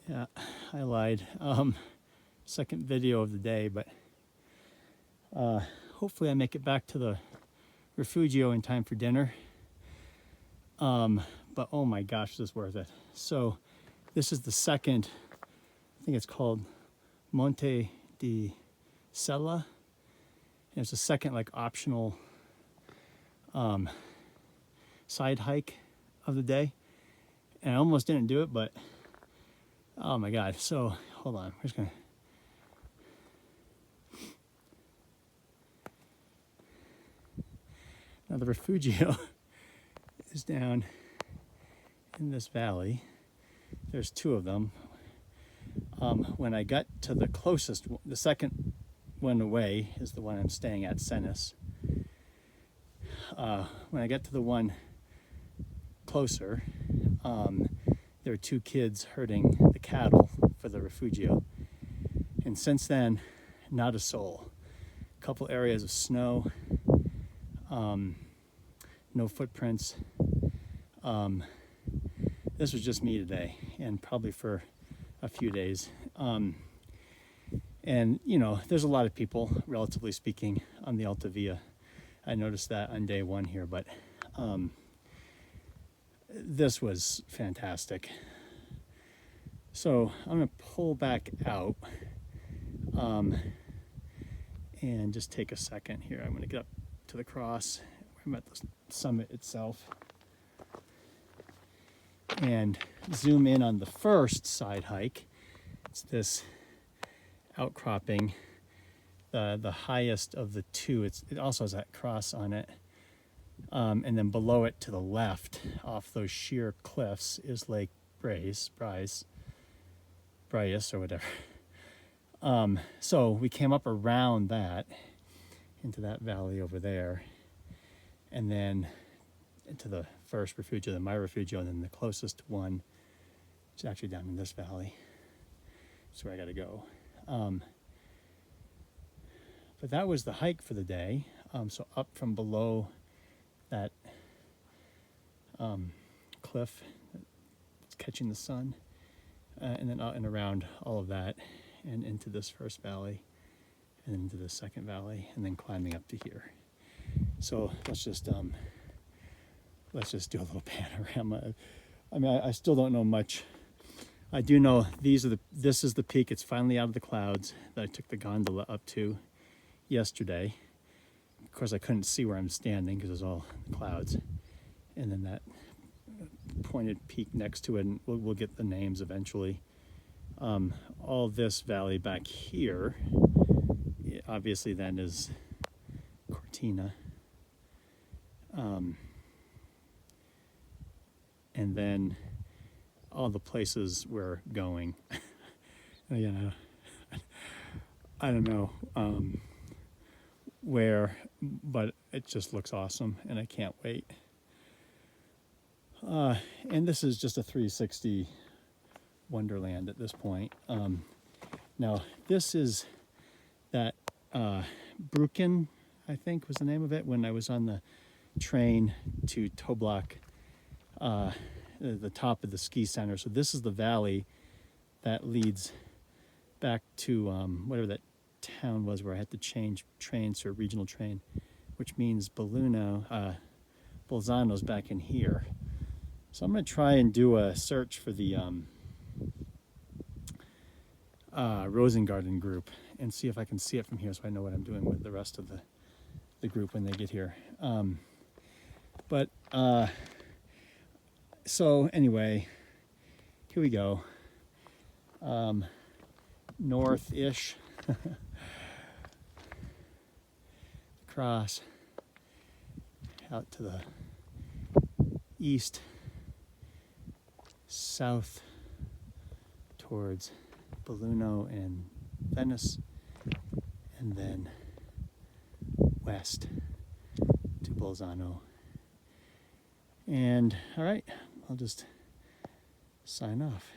Yeah, I lied. Second video of the day, but hopefully I make it back to the Rifugio in time for dinner. But oh my gosh, this is worth it. So this is the second, I think it's called Monte di Sella. And it's the second like optional side hike of the day. And I almost didn't do it, but oh my God. So hold on, we're just gonna. Now the Rifugio is down in this valley. There's two of them. When I got to the closest, the second one away is the one I'm staying at, Sennes. When I got to the one closer, there were two kids herding the cattle for the Rifugio. And since then, not a soul. A couple areas of snow, no footprints. This was just me today, and probably for a few days. And you know, there's a lot of people, relatively speaking, on the Alta Via. I noticed that on day one here, but this was fantastic. So I'm gonna pull back out and just take a second here. I'm gonna get up to the cross. I'm at the summit itself and zoom in on the first side hike. It's this outcropping, the highest of the two. It also has that cross on it. And then below it to the left, off those sheer cliffs, is Lake Bryce or whatever. So we came up around that, into that valley over there, and then into the first Rifugio, then my Rifugio, and then the closest one, which is actually down in this valley. That's where I got to go. But that was the hike for the day. So up from below that cliff that's catching the sun, and then out and around all of that, and into this first valley, and then into the second valley, and then climbing up to here. So let's just do a little panorama. I mean, I still don't know much. I do know this is the peak. It's finally out of the clouds that I took the gondola up to yesterday. Of course, I couldn't see where I'm standing because it was all clouds. And then that pointed peak next to it, and we'll get the names eventually. All this valley back here, obviously then is Cortina. And then all the places we're going. Again, I don't know where, but it just looks awesome, and I can't wait. And this is just a 360 wonderland at this point. Now, this is that Brücken, I think was the name of it, when I was on the train to Toblach, the top of the ski center. So this is the valley that leads back to whatever that town was where I had to change trains to a regional train, which means Bolzano's back in here. So I'm going to try and do a search for the Rosengarten group and see if I can see it from here, so I know what I'm doing with the rest of the group when they get here. So anyway, here we go. North-ish. Across out to the east, south towards Belluno and Venice, and then west to Bolzano. And all right, I'll just sign off.